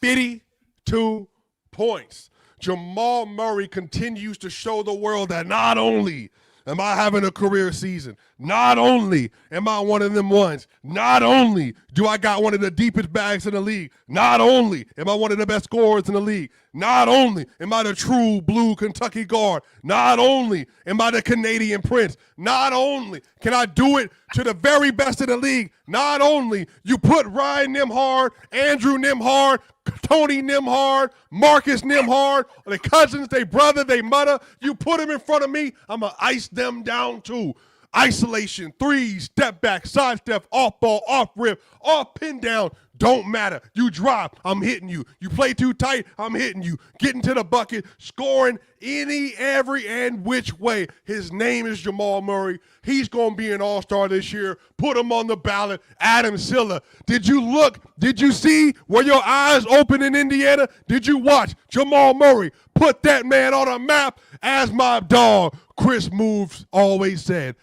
52 points. Jamal Murray continues to show the world that not only am I having a career season, not only am I one of them ones, not only do I got one of the deepest bags in the league, not only am I one of the best scorers in the league, not only am I the true blue Kentucky guard, not only am I the Canadian Prince, not only can I do it to the very best in the league, not only you put Ryan Nembhard, Andrew Nembhard, Tony Nembhard, Marcus Nembhard, the cousins, they brother, they mother, you put them in front of me, I'm going to ice them down too. Isolation, threes, step back, side step, off ball, off rip, off pin down, don't matter. You drop, I'm hitting you. You play too tight, I'm hitting you. Getting to the bucket, scoring any, every, and which way. His name is Jamal Murray. He's going to be an all-star this year. Put him on the ballot. Adam Siller. Did you look? Did you see? Were your eyes open in Indiana? Did you watch Jamal Murray put that man on a map? As my dog, Chris Moves, always said,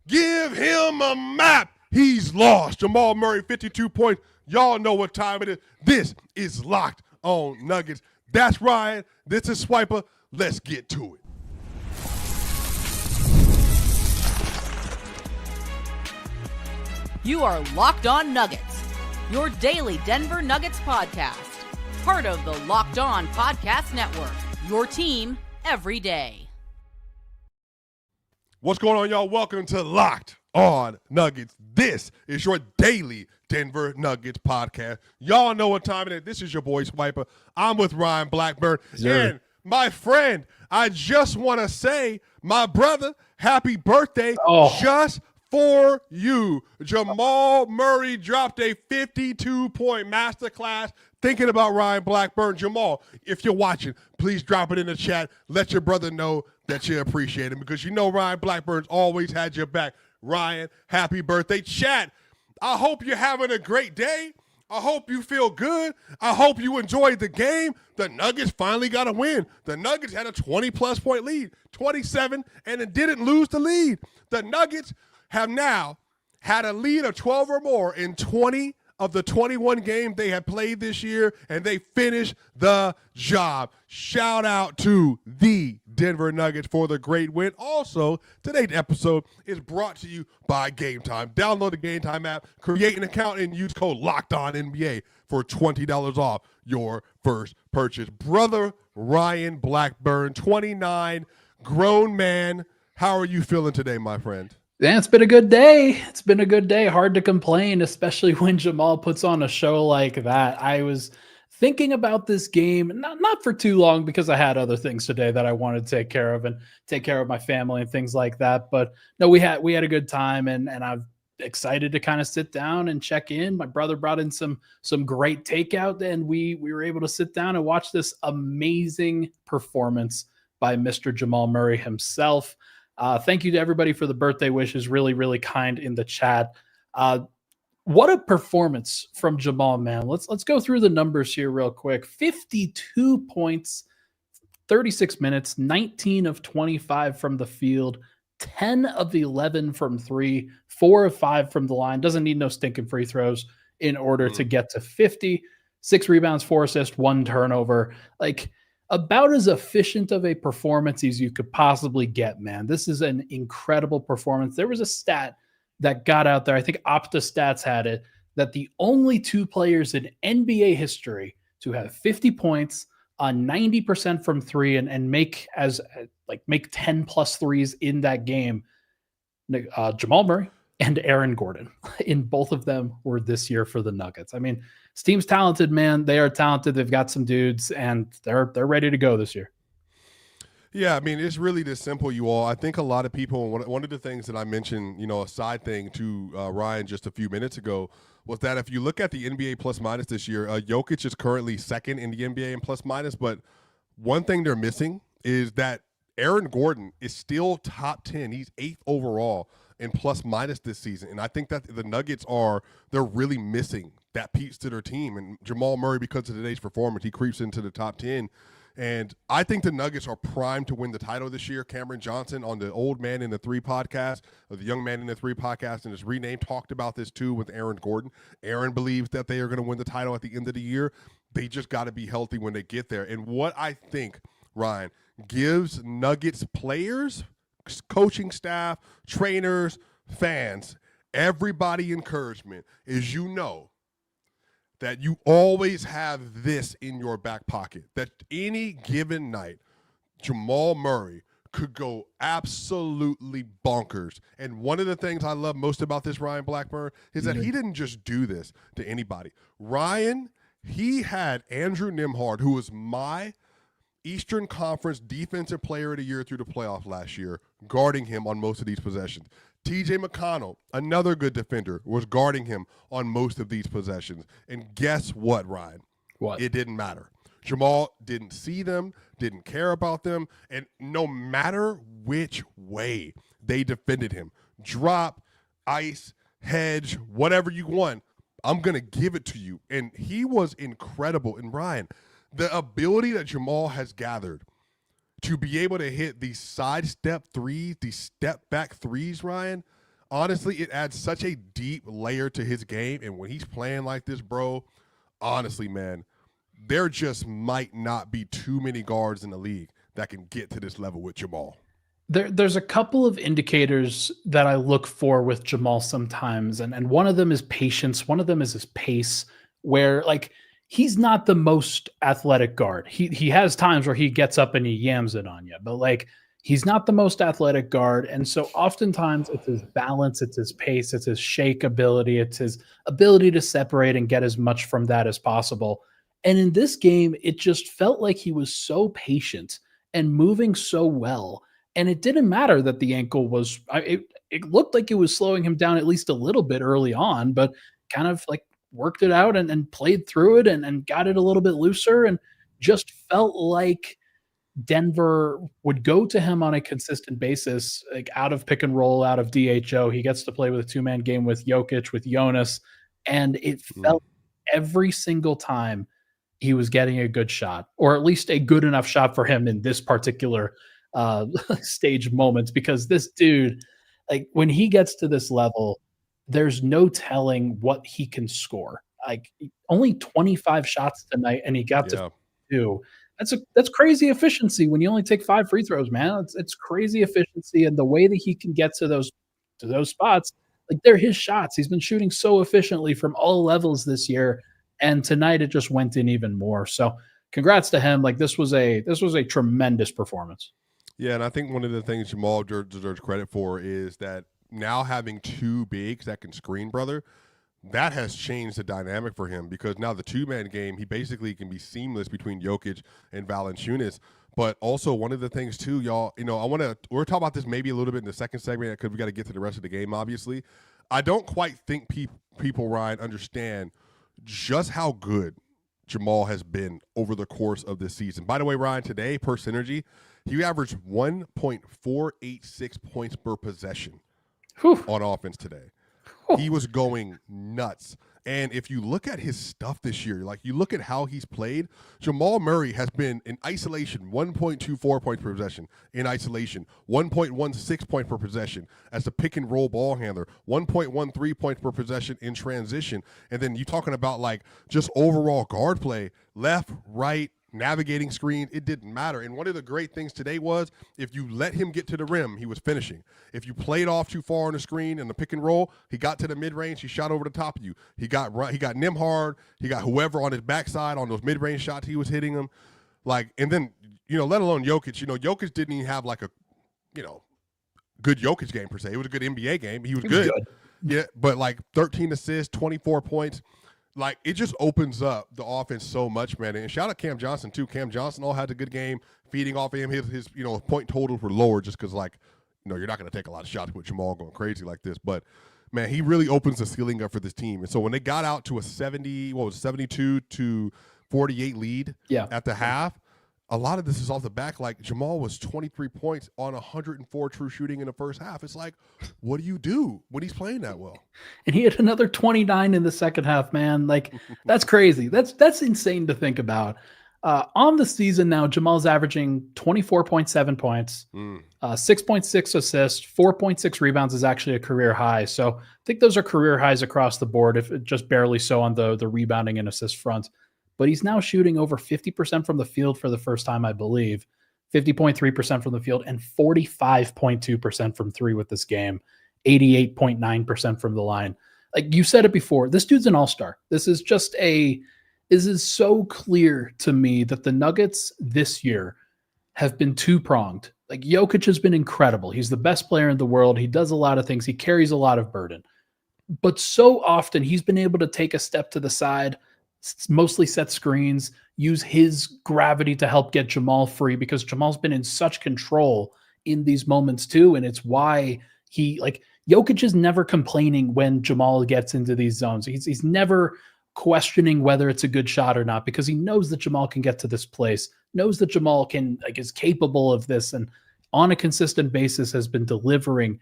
give him a map. He's lost. Jamal Murray, 52 points. Y'all know what time it is. This is Locked on Nuggets. That's Ryan. This is Swipa. Let's get to it. You are Locked on Nuggets, your daily Denver Nuggets podcast. Part of the Locked On Podcast Network, your team every day. What's going on, y'all? Welcome to Locked on Nuggets. This is your daily Denver Nuggets podcast. Y'all know what time it is. This is your boy Swipa. I'm with Ryan Blackburn. And my friend, I just want to say, my brother, happy birthday just for you. Jamal Murray dropped a 52-point masterclass. Thinking about Ryan Blackburn. Jamal, if you're watching, please drop it in the chat. Let your brother know that you appreciate him because you know Ryan Blackburn's always had your back. Ryan, happy birthday. Chat, I hope you're having a great day. I hope you feel good. I hope you enjoyed the game. The Nuggets finally got a win. The Nuggets had a 20-plus point lead, 27, and it didn't lose the lead. The Nuggets have now had a lead of 12 or more in 20 of the 21 games they have played this year, and they finished the job. Shout out to the Denver Nuggets for the great win. Also, today's episode is brought to you by Game Time. Download the Game Time app, create an account, and use code LOCKEDONNBA for $20 off your first purchase. Brother Ryan Blackburn, 29, grown man. How are you feeling today, my friend? Yeah, it's been a good day. It's been a good day. Hard to complain, especially when Jamal puts on a show like that. I was thinking about this game, not for too long because I had other things today that I wanted to take care of and take care of my family and things like that. But no, we had a good time, and I'm excited to kind of sit down and check in. My brother brought in some great takeout, and we were able to sit down and watch this amazing performance by Mr. Jamal Murray himself. Thank you to everybody for the birthday wishes. Really, really kind in the chat. What a performance from Jamal, man. Let's go through the numbers here real quick. 52 points, 36 minutes, 19 of 25 from the field, 10 of 11 from three, 4 of 5 from the line. Doesn't need no stinking free throws in order to get to 50. 6 rebounds, 4 assists, 1 turnover. Like, about as efficient of a performance as you could possibly get, man. This is an incredible performance. There was a stat that got out there, I think Opta Stats had it, that the only 2 players in NBA history to have 50 points on 90% from three and make 10 plus threes in that game, Jamal Murray and Aaron Gordon. In both of them were this year for the Nuggets. I mean, this team's talented, man. They are talented. They've got some dudes, and they're ready to go this year. Yeah, I mean, it's really this simple, you all. I think a lot of people, one of the things that I mentioned, a side thing to Ryan just a few minutes ago, was that if you look at the NBA plus minus this year, Jokic is currently second in the NBA in plus minus, but one thing they're missing is that Aaron Gordon is still top 10. He's 8th overall in plus minus this season. And I think that the Nuggets they're really missing that piece to their team. And Jamal Murray, because of today's performance, he creeps into the top 10. And I think the Nuggets are primed to win the title this year. Cameron Johnson on the Old Man in the Three podcast, or the Young Man in the Three podcast, and his rename talked about this too with Aaron Gordon. Aaron believes that they are going to win the title at the end of the year. They just got to be healthy when they get there. And what I think, Ryan, gives Nuggets players, coaching staff, trainers, fans, everybody encouragement is that you always have this in your back pocket, that any given night, Jamal Murray could go absolutely bonkers. And one of the things I love most about this Ryan Blackburn is that he didn't just do this to anybody. Ryan, he had Andrew Nembhard, who was my Eastern Conference Defensive Player of the Year through the playoffs last year, guarding him on most of these possessions. TJ McConnell, another good defender, was guarding him on most of these possessions. And guess what, Ryan? What? It didn't matter. Jamal didn't see them, didn't care about them, and no matter which way they defended him, drop, ice, hedge, whatever you want, I'm going to give it to you. And he was incredible. And Ryan, the ability that Jamal has gathered to be able to hit these sidestep threes, these step back threes, Ryan, honestly, it adds such a deep layer to his game. And when he's playing like this, bro, honestly, man, there just might not be too many guards in the league that can get to this level with Jamal. There's a couple of indicators that I look for with Jamal sometimes, and one of them is patience. One of them is his pace, where like he's not the most athletic guard. He has times where he gets up and he yams it on you, but like he's not the most athletic guard. And so oftentimes it's his balance, it's his pace, it's his shake ability, it's his ability to separate and get as much from that as possible. And in this game, it just felt like he was so patient and moving so well. And it didn't matter that the ankle was, it looked like it was slowing him down at least a little bit early on, but kind of like worked it out and played through it and got it a little bit looser and just felt like Denver would go to him on a consistent basis, like out of pick and roll, out of DHO. He gets to play with a two-man game with Jokic, with Jonas, and it felt every single time he was getting a good shot, or at least a good enough shot for him in this particular stage moments, because this dude, like when he gets to this level, there's no telling what he can score. Like only 25 shots tonight, and he got to 2. That's crazy efficiency when you only take 5 free throws, man. It's crazy efficiency, and the way that he can get to those spots, like they're his shots. He's been shooting so efficiently from all levels this year, and tonight it just went in even more. So, congrats to him. Like this was a tremendous performance. Yeah, and I think one of the things Jamal deserves credit for is that now having 2 bigs that can screen, brother, that has changed the dynamic for him, because now the two-man game, he basically can be seamless between Jokic and Valanciunas. But also one of the things too, y'all, we're talking about this maybe a little bit in the second segment because we got to get to the rest of the game, obviously. I don't quite think people, Ryan, understand just how good Jamal has been over the course of this season. By the way, Ryan, today, per Synergy, he averaged 1.486 points per possession on offense today. He was going nuts. And if you look at his stuff this year, like you look at how he's played, Jamal Murray has been in isolation 1.24 points per possession, in isolation 1.16 points per possession as a pick and roll ball handler, 1.13 points per possession in transition. And then you talking about like just overall guard play, left, right, navigating screen, it didn't matter. And one of the great things today was if you let him get to the rim, he was finishing. If you played off too far on the screen and the pick and roll, he got to the mid-range, he shot over the top of you. He got Nembhard, he got whoever on his backside on those mid-range shots he was hitting them. Like, and then, let alone Jokic, Jokic didn't even have like a, good Jokic game per se. It was a good NBA game. He was good. Yeah, but like 13 assists, 24 points. Like, it just opens up the offense so much, man. And shout out Cam Johnson, too. Cam Johnson all had a good game feeding off of him. His point totals were lower just because, like, you're not going to take a lot of shots with Jamal going crazy like this. But, man, he really opens the ceiling up for this team. And so when they got out to a 72 to 48 lead at the half, a lot of this is off the back. Like, Jamal was 23 points on 104 true shooting in the first half. It's like, what do you do when he's playing that well? And he had another 29 in the second half, man. Like, that's crazy. That's insane to think about. On the season now, Jamal's averaging 24.7 points, 6.6 assists, 4.6 rebounds is actually a career high. So I think those are career highs across the board, if just barely so on the rebounding and assist front. but he's now shooting over 50% from the field for the first time, I believe, 50.3% from the field and 45.2% from three with this game, 88.9% from the line. Like you said it before, this dude's an all-star. This is so clear to me that the Nuggets this year have been two-pronged. Like Jokic has been incredible. He's the best player in the world. He does a lot of things. He carries a lot of burden. But so often he's been able to take a step to the side, mostly set screens, use his gravity to help get Jamal free because Jamal's been in such control in these moments too. And it's why Jokic is never complaining when Jamal gets into these zones. He's never questioning whether it's a good shot or not because he knows that Jamal can get to this place, knows that Jamal is capable of this, and on a consistent basis has been delivering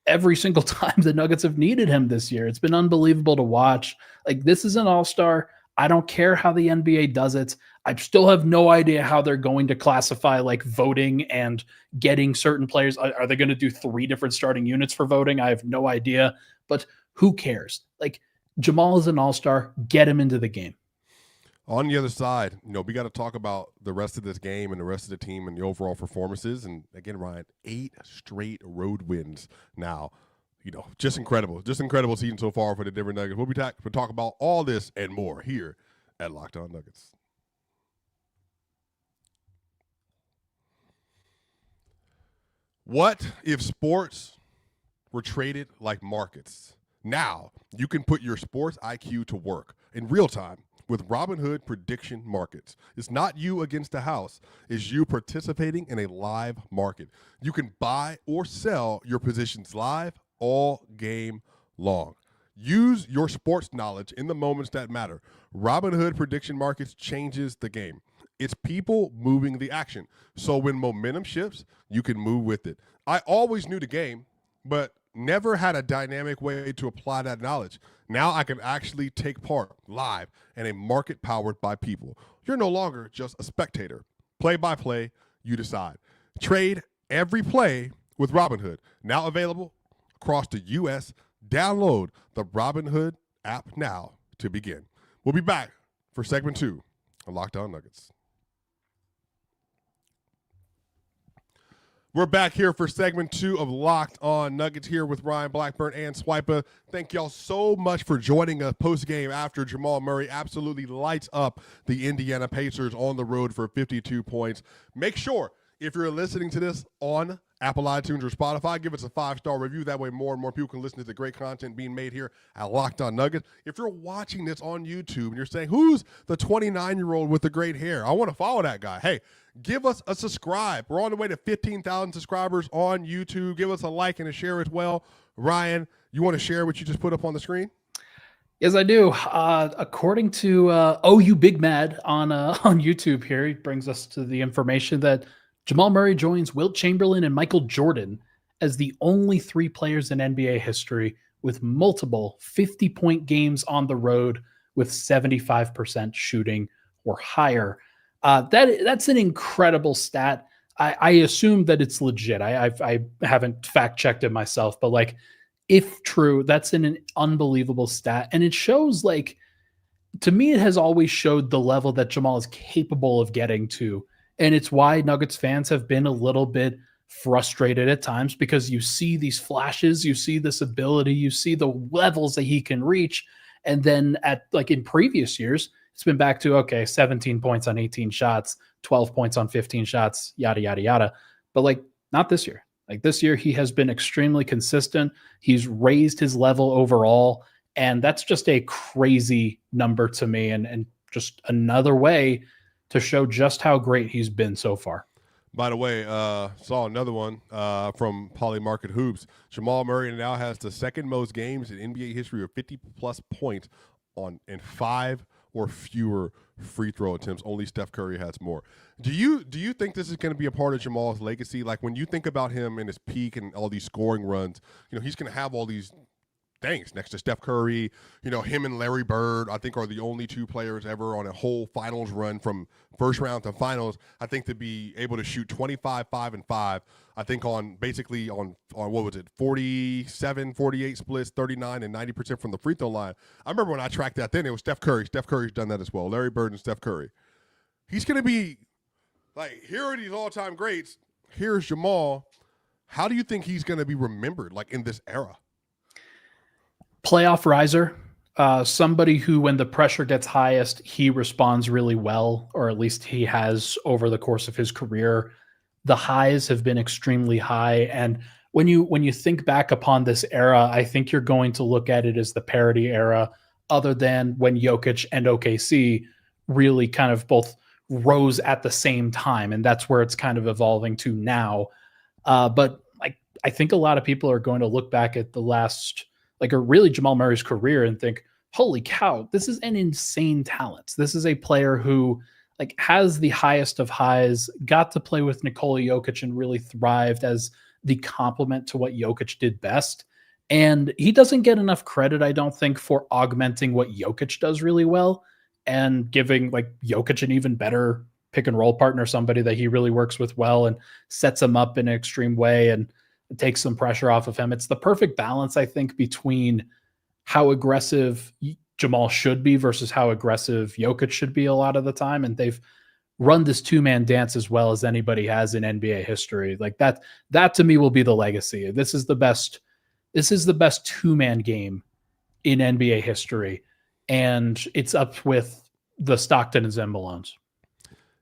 every single time the Nuggets have needed him this year. It's been unbelievable to watch. Like, this is an all-star. I don't care how the NBA does it. I still have no idea how they're going to classify voting and getting certain players. Are they going to do 3 different starting units for voting? I have no idea, but who cares? Jamal is an all-star. Get him into the game. On the other side, we got to talk about the rest of this game and the rest of the team and the overall performances. And again, Ryan, 8 straight road wins now. Just incredible. Just incredible season so far for the Denver Nuggets. We'll talk about all this and more here at Locked On Nuggets. What if sports were traded like markets? Now you can put your sports IQ to work in real time with Robinhood prediction markets. It's not you against the house. It's you participating in a live market. You can buy or sell your positions live all game long. Use your sports knowledge in the moments that matter. Robinhood prediction markets changes the game. It's people moving the action. So when momentum shifts, you can move with it. I always knew the game, but never had a dynamic way to apply that knowledge. Now I can actually take part live in a market powered by people. You're no longer just a spectator. Play by play, you decide. Trade every play with Robinhood. Now available across the U.S. Download the Robinhood app now to begin. We'll be back for segment 2 of Locked On Nuggets. We're back here for segment 2 of Locked On Nuggets here with Ryan Blackburn and Swipa. Thank y'all so much for joining us post-game after Jamal Murray absolutely lights up the Indiana Pacers on the road for 52 points. Make sure, if you're listening to this on Apple iTunes or Spotify, give us a 5-star review. That way more and more people can listen to the great content being made here at Locked On Nuggets. If you're watching this on YouTube and you're saying, who's the 29-year-old with the great hair? I want to follow that guy. Hey, give us a subscribe. We're on the way to 15,000 subscribers on YouTube. Give us a like and a share as well. Ryan, you want to share what you just put up on the screen? Yes, I do. According to OU Big Mad on YouTube here, he brings us to the information that Jamal Murray joins Wilt Chamberlain and Michael Jordan as the only 3 players in NBA history with multiple 50-point games on the road with 75% shooting or higher. That's an incredible stat. I assume that it's legit. I haven't fact-checked it myself, but if true, that's an unbelievable stat. And it shows, to me, it has always showed the level that Jamal is capable of getting to. And it's why Nuggets fans have been a little bit frustrated at times because you see these flashes, you see this ability, you see the levels that he can reach. And then in previous years, it's been back to, 17 points on 18 shots, 12 points on 15 shots, yada, yada, yada. But not this year. This year, he has been extremely consistent. He's raised his level overall. And that's just a crazy number to me and just another way to show just how great he's been so far. By the way, saw another one from Polymarket Hoops. Jamal Murray now has the second most games in NBA history of 50-plus points in 5 or fewer free throw attempts. Only Steph Curry has more. Do you think this is going to be a part of Jamal's legacy? When you think about him and his peak and all these scoring runs, he's going to have all these stinks next to Steph Curry. Him and Larry Bird, I think, are the only two players ever on a whole finals run from first round to finals. I think to be able to shoot 25, 5, and 5, I think on what was it, 47, 48 splits, 39 and 90% from the free throw line. I remember when I tracked that then, it was Steph Curry. Steph Curry's done that as well. Larry Bird and Steph Curry. He's going to be like, here are these all-time greats. Here's Jamal. How do you think he's going to be remembered, like, in this era? Playoff riser, somebody who, when the pressure gets highest, he responds really well, or at least he has over the course of his career. The highs have been extremely high, and when you think back upon this era, I think you're going to look at it as the parity era, other than when Jokic and OKC really kind of both rose at the same time, and that's where it's kind of evolving to now. But I think a lot of people are going to look back at the last, or really Jamal Murray's career and think, holy cow, this is an insane talent. This is a player who has the highest of highs, got to play with Nikola Jokic and really thrived as the complement to what Jokic did best. And he doesn't get enough credit, I don't think, for augmenting what Jokic does really well and giving Jokic an even better pick and roll partner, somebody that he really works with well and sets him up in an extreme way and takes some pressure off of him. It's the perfect balance, I think, between how aggressive Jamal should be versus how aggressive Jokic should be a lot of the time. And they've run this two-man dance as well as anybody has in NBA history. That to me will be the legacy. This is the best two-man game in NBA history. And it's up with the Stockton and Zen Malones.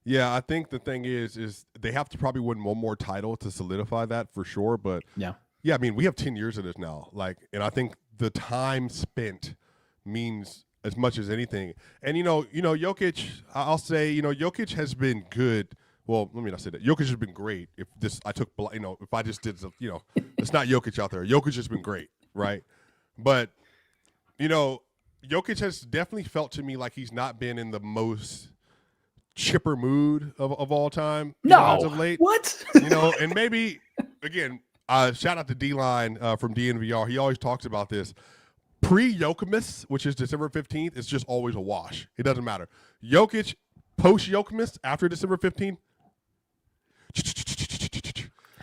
Yeah, I think the thing is they have to probably win one more title to solidify that for sure. But yeah, I mean, we have 10 years of this now. And I think the time spent means as much as anything. And Jokic, I'll say, Jokic has been good. Well, let me not say that. Jokic has been great. If I just did, it's not Jokic out there. Jokic has been great, right? But Jokic has definitely felt to me like he's not been in the most chipper mood of all time. As of late. What? And maybe again, shout out to D-Line from DNVR. He always talks about this. Pre-Jokic, which is December 15th, it's just always a wash. It doesn't matter. Jokic post-Jokic after December 15th.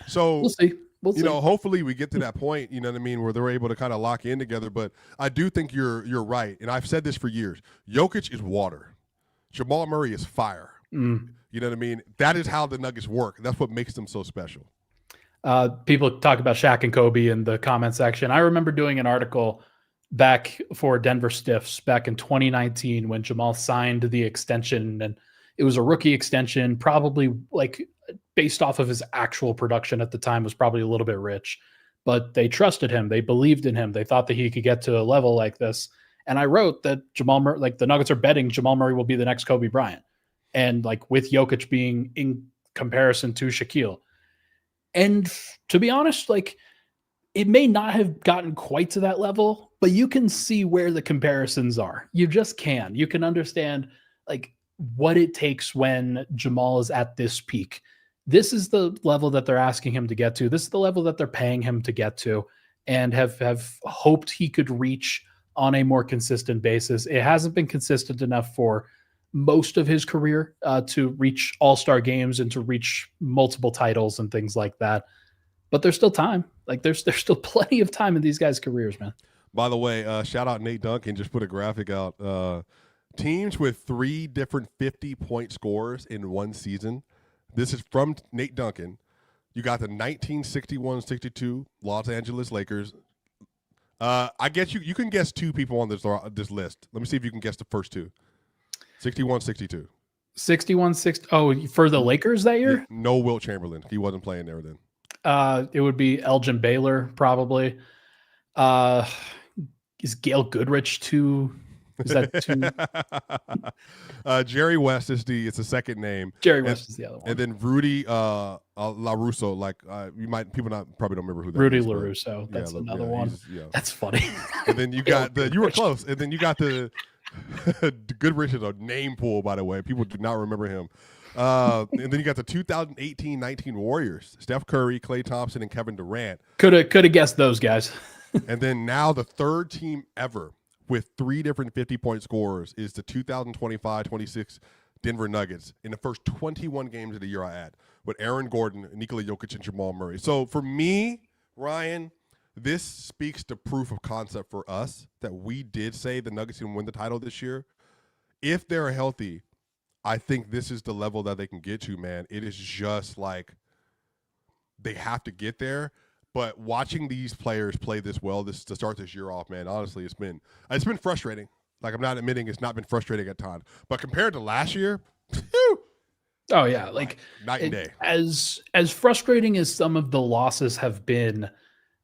So we'll see. Hopefully we get to that point, where they're able to kind of lock in together. But I do think you're right, and I've said this for years. Jokic is water. Jamal Murray is fire. You know what I mean? That is how the Nuggets work. That's what makes them so special. People talk about Shaq and Kobe in the comment section. I remember doing an article back for Denver Stiffs back in 2019 when Jamal signed the extension, and it was a rookie extension, probably based off of his actual production at the time was probably a little bit rich, but they trusted him. They believed in him. They thought that he could get to a level like this. And I wrote that Jamal Murray, the Nuggets are betting Jamal Murray will be the next Kobe Bryant. And with Jokic being in comparison to Shaquille. And to be honest, it may not have gotten quite to that level, but you can see where the comparisons are. You just can. You can understand what it takes when Jamal is at this peak. This is the level that they're asking him to get to. This is the level that they're paying him to get to, and have hoped he could reach on a more consistent basis. It hasn't been consistent enough for most of his career to reach all-star games and to reach multiple titles and things like that. But there's still time. There's still plenty of time in these guys' careers, man. By the way, shout out Nate Duncan, just put a graphic out. Teams with 3 different 50-point scores in one season. This is from Nate Duncan. You got the 1961-62 Los Angeles Lakers. I guess you can guess 2 people on this list. Let me see if you can guess the first 2. 61-62. 61-60. Oh, for the Lakers that year? No Wilt Chamberlain. He wasn't playing there then. It would be Elgin Baylor, probably. Is Gail Goodrich too? Is that too? Jerry West is it's the second name. Jerry West is the other one. And then Rudy LaRusso. People probably don't remember who that Rudy is. LaRusso. That's another one. That's funny. And then you got you were close. And then you got the Goodrich is a name pool, by the way. People do not remember him. And then you got the 2018-19 Warriors. Steph Curry, Klay Thompson, and Kevin Durant. Could have guessed those guys. And then now the third team ever with 3 different 50-point scorers is the 2025-26 Denver Nuggets in the first 21 games of the year I add, with Aaron Gordon, Nikola Jokic, and Jamal Murray. So for me, Ryan, this speaks to proof of concept for us that we did say the Nuggets can win the title this year. If they're healthy, I think this is the level that they can get to, man. It is just like they have to get there. But watching these players play this well to start this year off, man, honestly, it's been frustrating. Like, I'm not admitting it's not been frustrating at times. But compared to last year, whew, oh yeah, like night and day. As frustrating as some of the losses have been,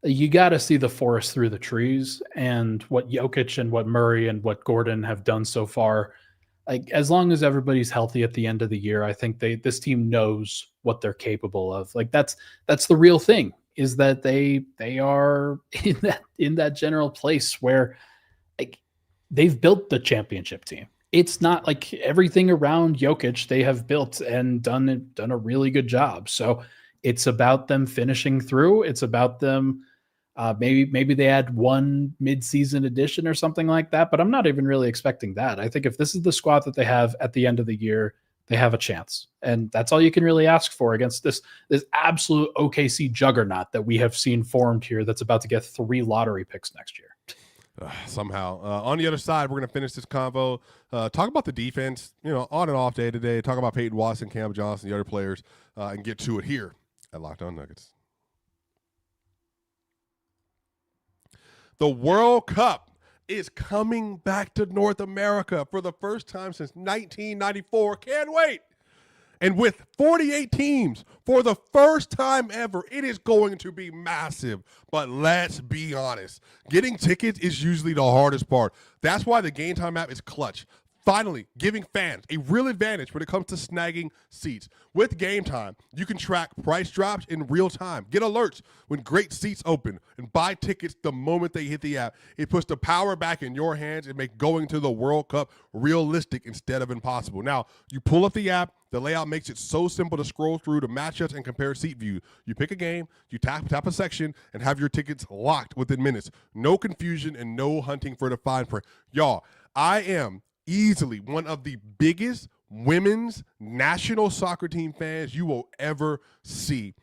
you got to see the forest through the trees, and what Jokic and what Murray and what Gordon have done so far. Like, as long as everybody's healthy at the end of the year, I think this team knows what they're capable of. Like, that's the real thing, is that they are in that general place where, like, they've built the championship team. It's not like everything around Jokic they have built and done a really good job. So it's about them finishing through. It's about them maybe they add one mid-season addition or something like that, but I'm not even really expecting that. I think if this is the squad that they have at the end of the year, they have a chance. And that's all you can really ask for against this absolute OKC juggernaut that we have seen formed here that's about to get 3 lottery picks next year. Somehow. On the other side, we're going to finish this convo. Talk about the defense, on and off day today. Talk about Peyton Watson, Cam Johnson, the other players, and get to it here at Locked On Nuggets. The World Cup is coming back to North America for the first time since 1994. Can't wait. And with 48 teams for the first time ever, it is going to be massive. But let's be honest, getting tickets is usually the hardest part. That's why the Game Time app is clutch. Finally, giving fans a real advantage when it comes to snagging seats. With Game Time, you can track price drops in real time, get alerts when great seats open, and buy tickets the moment they hit the app. It puts the power back in your hands and make going to the World Cup realistic instead of impossible. Now, you pull up the app, the layout makes it so simple to scroll through the matchups and compare seat view. You pick a game, you tap a section, and have your tickets locked within minutes. No confusion and no hunting for the fine print. Y'all, I am easily one of the biggest women's national soccer team fans you will ever see.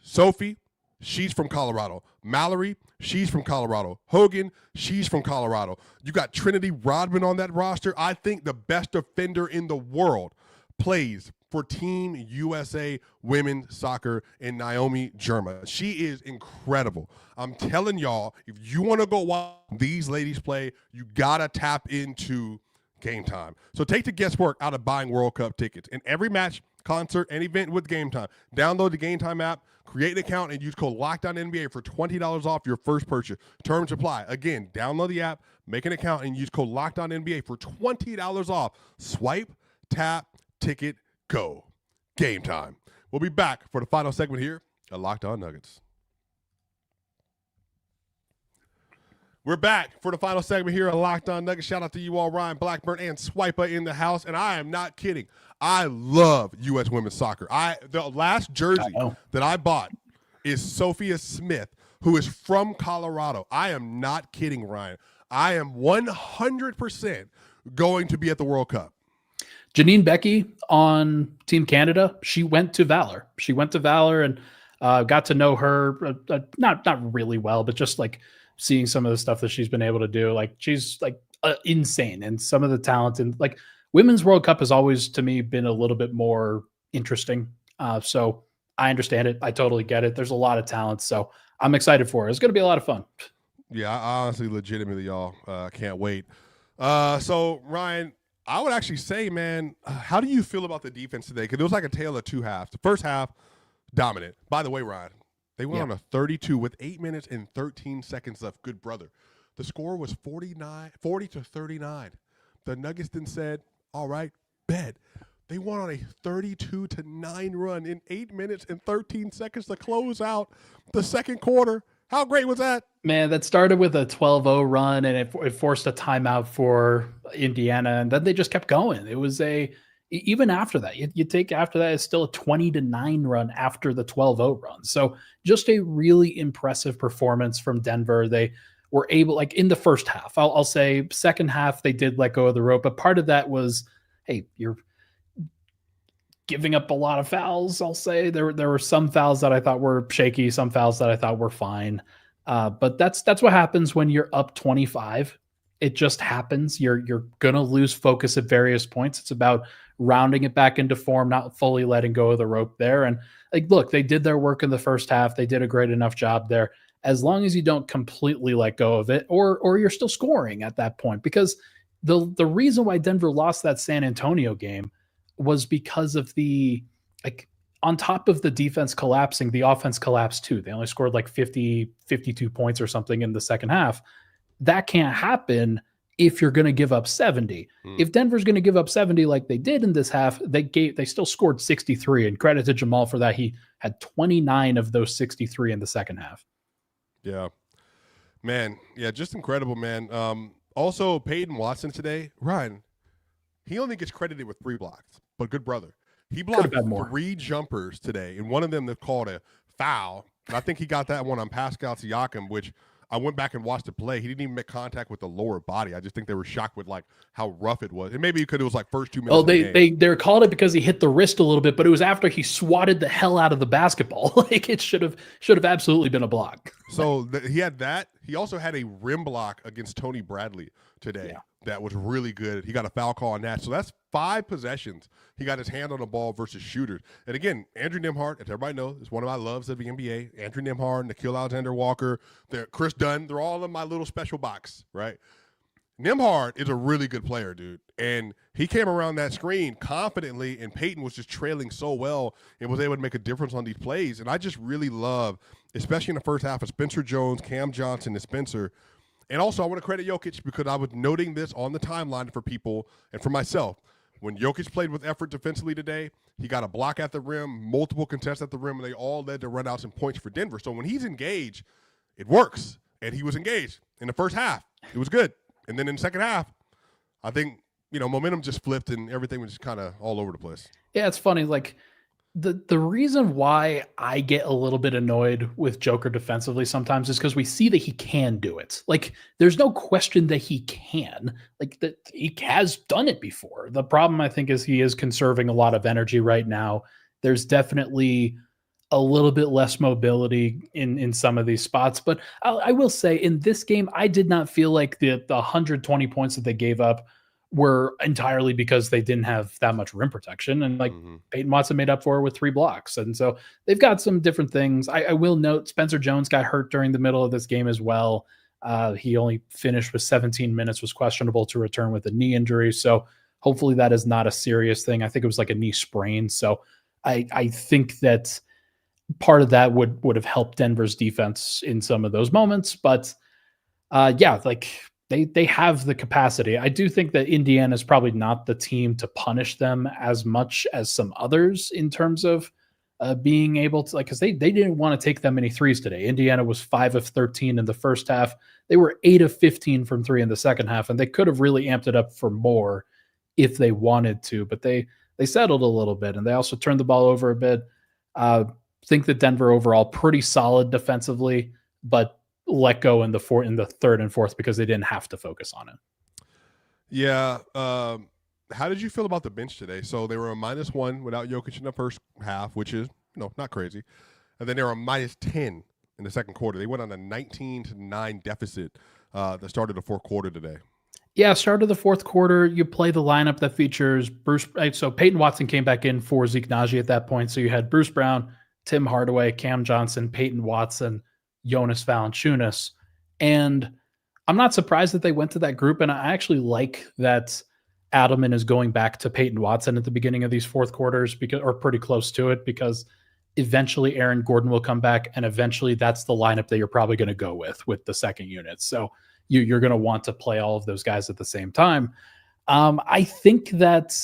Sophie, she's from Colorado. Mallory, she's from Colorado. Hogan, she's from Colorado. You got Trinity Rodman on that roster. I think the best defender in the world plays for Team USA Women's Soccer in Naomi Germa. She is incredible. I'm telling y'all, if you want to go watch these ladies play, you got to tap into Game Time. So take the guesswork out of buying World Cup tickets. In every match, concert, and event with Game Time, download the Game Time app, create an account, and use code LOCKEDONNBA for $20 off your first purchase. Terms apply. Again, download the app, make an account, and use code LOCKEDONNBA for $20 off. Swipe, tap, ticket, go. Game Time. We'll be back for the final segment here at Locked On Nuggets. We're back for the final segment here at Locked On Nuggets. Shout out to you all, Ryan Blackburn and Swipa in the house. And I am not kidding. I love U.S. women's soccer. The last jersey that I bought is Sophia Smith, who is from Colorado. I am not kidding, Ryan. I am 100% going to be at the World Cup. Janine Becky on Team Canada, she went to Valor. And got to know her, not really well, but just like seeing some of the stuff that she's been able to do. Like, she's like insane. And some of the talent, and like, Women's World Cup has always, to me, been a little bit more interesting. So I understand it. I totally get it. There's a lot of talent. So I'm excited for it. It's going to be a lot of fun. Yeah, I honestly, legitimately, y'all, can't wait. So, Ryan, I would actually say, man, how do you feel about the defense today? Because it was like a tale of two halves. The first half, dominant. By the way, Ryan, they went on a 32 with 8 minutes and 13 seconds left. Good brother. The score was 40-39. The Nuggets then said, all right, bet. They won on a 32-9 run in 8 minutes and 13 seconds to close out the second quarter. How great was that? Man, that started with a 12-0 run, and it forced a timeout for Indiana, and then they just kept going. It was a Even after that, you take after that, it's still a 20-9 run after the 12-0 run. So just a really impressive performance from Denver. They were able, like in the first half, I'll say second half, they did let go of the rope, but part of that was, hey, you're giving up a lot of fouls. I'll say there were some fouls that I thought were shaky, some fouls that I thought were fine. But that's what happens when you're up 25. It just happens. You're going to lose focus at various points. It's about rounding it back into form, not fully letting go of the rope there. And like, look, they did their work in the first half. They did a great enough job there. As long as you don't completely let go of it, or you're still scoring at that point, because the reason why Denver lost that San Antonio game was because of the, like, on top of the defense collapsing, the offense collapsed too. They only scored like 52 points or something in the second half. That can't happen if you're going to give up 70. If Denver's going to give up 70 like they did in this half, they still scored 63, and credit to Jamal for that. He had 29 of those 63 in the second half. Yeah, man. Yeah, just incredible, man. Also, Peyton Watson today, Ryan, he only gets credited with 3 blocks, but good brother. He blocked 3 jumpers today, and one of them they called a foul. And I think he got that one on Pascal Siakam, which I went back and watched the play. He didn't even make contact with the lower body. I just think they were shocked with like how rough it was. And maybe because it was like first 2 minutes. Oh, they called it because he hit the wrist a little bit, but it was after he swatted the hell out of the basketball. Like it should have absolutely been a block. So he had that. He also had a rim block against Tony Bradley today. Yeah. That was really good. He got a foul call on that. So that's 5 possessions. He got his hand on the ball versus shooters. And again, Andrew Nembhard, as everybody knows, is one of my loves of the NBA. Andrew Nembhard, Nickeil Alexander-Walker, Chris Dunn, they're all in my little special box, right? Nembhard is a really good player, dude. And he came around that screen confidently, and Peyton was just trailing so well and was able to make a difference on these plays. And I just really love, especially in the first half, of Spencer Jones, Cam Johnson, and Spencer. And also, I want to credit Jokic because I was noting this on the timeline for people and for myself. When Jokic played with effort defensively today, he got a block at the rim, multiple contests at the rim, and they all led to runouts and points for Denver. So when he's engaged, it works. And he was engaged in the first half. It was good. And then in the second half, I think, momentum just flipped and everything was just kind of all over the place. Yeah, it's funny. Like, the reason why I get a little bit annoyed with Joker defensively sometimes is because we see that he can do it. Like, there's no question that he can. Like, that he has done it before. The problem, I think, is he is conserving a lot of energy right now. There's definitely a little bit less mobility in some of these spots. But I will say, in this game, I did not feel like the 120 points that they gave up were entirely because they didn't have that much rim protection. And Peyton Watson made up for it with 3 blocks. And so they've got some different things. I will note Spencer Jones got hurt during the middle of this game as well. He only finished with 17 minutes, was questionable to return with a knee injury. So hopefully that is not a serious thing. I think it was like a knee sprain. So I think that part of that would have helped Denver's defense in some of those moments. But they have the capacity. I do think that Indiana is probably not the team to punish them as much as some others in terms of being able to, because they didn't want to take that many threes today. Indiana was 5 of 13 in the first half. They were 8 of 15 from 3 in the second half, and they could have really amped it up for more if they wanted to, but they settled a little bit, and they also turned the ball over a bit. Think that Denver overall pretty solid defensively, but let go in the third and fourth because they didn't have to focus on it. Yeah. How did you feel about the bench today? So they were a -1 without Jokic in the first half, which is not crazy. And then they were a -10 in the second quarter. They went on a 19-9 deficit that started the fourth quarter today. Yeah, start of the fourth quarter, you play the lineup that features Bruce. So Peyton Watson came back in for Zeke Naji at that point. So you had Bruce Brown, Tim Hardaway, Cam Johnson, Peyton Watson, Jonas Valanciunas. And I'm not surprised that they went to that group. And I actually like that Adelman is going back to Peyton Watson at the beginning of these fourth quarters, or pretty close to it, because eventually Aaron Gordon will come back. And eventually that's the lineup that you're probably going to go with the second unit. So you're going to want to play all of those guys at the same time. I think that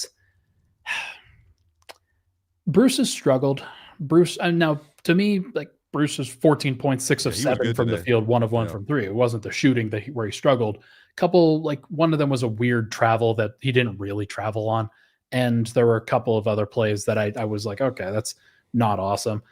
Bruce has struggled. Now to me, like, Bruce is 14 points, 6 of 7 from the field, 1 of 1 from 3. It wasn't the shooting where he struggled. Couple, one of them was a weird travel that he didn't really travel on. And there were a couple of other plays that I was like, okay, that's not awesome.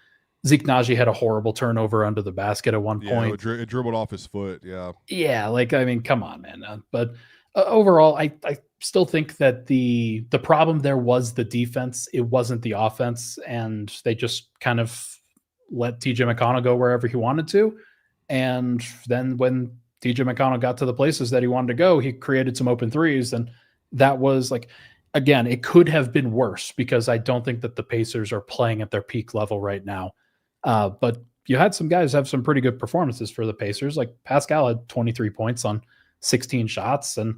Zeke Naji had a horrible turnover under the basket at one point. It dribbled off his foot. Yeah. Yeah, like, I mean, come on, man. But overall, I still think that the problem there was the defense. It wasn't the offense, and they just kind of let TJ McConnell go wherever he wanted to. And then when TJ McConnell got to the places that he wanted to go, he created some open threes. And that was like, again, it could have been worse because I don't think that the Pacers are playing at their peak level right now. But you had some guys have some pretty good performances for the Pacers. Like Pascal had 23 points on 16 shots, and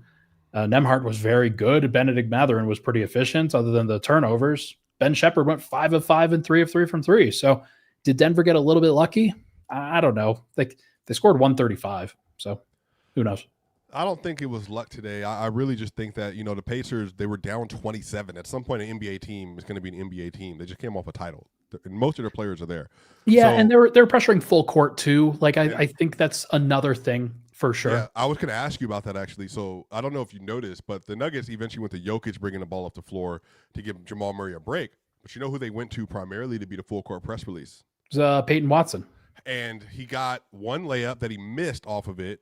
Nembhard was very good. Benedict Mathurin was pretty efficient other than the turnovers. Ben Shepherd went 5 of 5 and 3 of 3 from 3. So did Denver get a little bit lucky? I don't know. They scored 135. So who knows? I don't think it was luck today. I really just think that, the Pacers, they were down 27. At some point, an NBA team is going to be an NBA team. They just came off a title. And most of their players are there. Yeah, and they're pressuring full court too. Like I think that's another thing for sure. Yeah, I was going to ask you about that actually. So I don't know if you noticed, but the Nuggets eventually went to Jokic bringing the ball off the floor to give Jamal Murray a break. But you know who they went to primarily to be the full court press release? It was Peyton Watson. And he got one layup that he missed off of it.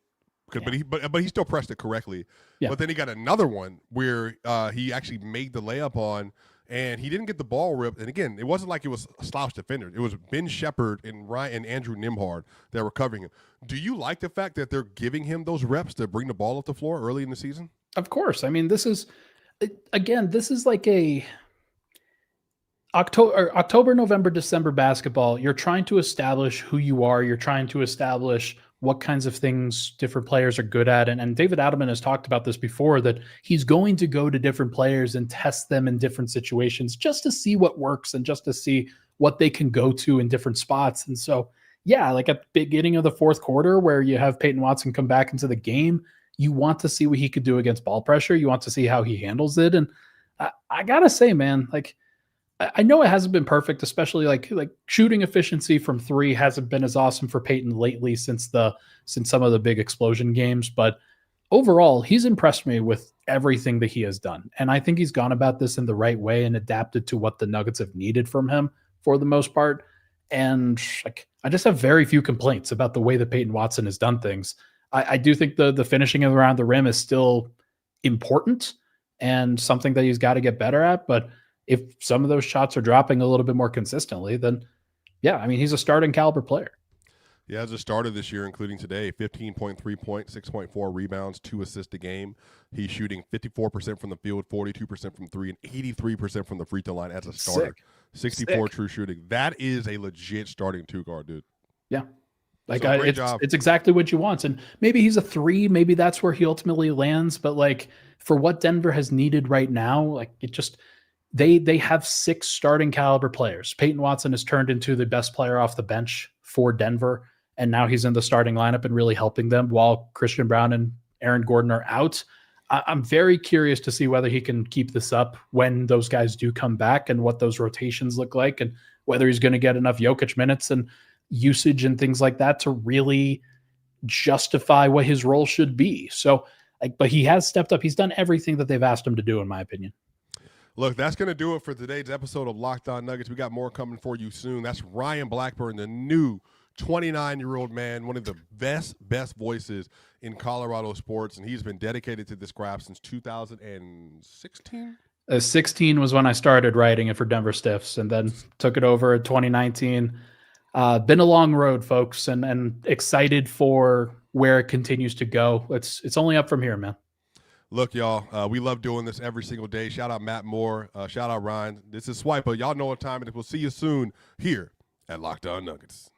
But he still pressed it correctly. Yeah. But then he got another one where he actually made the layup on, and he didn't get the ball ripped. And again, it wasn't like it was a slouch defender. It was Ben Shepherd and Andrew Nembhard that were covering him. Do you like the fact that they're giving him those reps to bring the ball off the floor early in the season? Of course. I mean, this is like a October, November, December basketball. You're trying to establish who you are. You're trying to establish what kinds of things different players are good at. And David Adelman has talked about this before, that he's going to go to different players and test them in different situations just to see what works and just to see what they can go to in different spots. And so, yeah, like at the beginning of the fourth quarter where you have Peyton Watson come back into the game, you want to see what he could do against ball pressure. You want to see how he handles it. And I gotta say, man, like, I know it hasn't been perfect, especially like shooting efficiency from 3 hasn't been as awesome for Peyton lately since some of the big explosion games. But overall, he's impressed me with everything that he has done. And I think he's gone about this in the right way and adapted to what the Nuggets have needed from him for the most part. And like, I just have very few complaints about the way that Peyton Watson has done things. I do think the finishing around the rim is still important and something that he's got to get better at. But if some of those shots are dropping a little bit more consistently, then yeah, I mean, he's a starting caliber player. Yeah, as a starter this year, including today, 15.3 points, 6.4 rebounds, 2 assists a game. He's shooting 54% from the field, 42% from 3, and 83% from the free throw line as a starter. 64 true shooting. That is a legit starting 2-guard, dude. Yeah. Like it's exactly what you want. And maybe he's a 3, maybe that's where he ultimately lands. But like for what Denver has needed right now, like it just, they have 6 starting caliber players. Peyton Watson has turned into the best player off the bench for Denver. And now he's in the starting lineup and really helping them while Christian Brown and Aaron Gordon are out. I'm very curious to see whether he can keep this up when those guys do come back and what those rotations look like and whether he's going to get enough Jokic minutes and usage and things like that to really justify what his role should be. So, but he has stepped up. He's done everything that they've asked him to do, in my opinion. Look, that's going to do it for today's episode of Locked On Nuggets. We got more coming for you soon. That's Ryan Blackburn, the new 29-year-old man, one of the best voices in Colorado sports, and he's been dedicated to this craft since 2016. 16 was when I started writing it for Denver Stiffs, and then took it over in 2019. Been a long road, folks, and excited for where it continues to go. It's only up from here, man. Look, y'all, we love doing this every single day. Shout out Matt Moore. Shout out Ryan. This is Swipa. Y'all know what time it is. We'll see you soon here at Locked On Nuggets.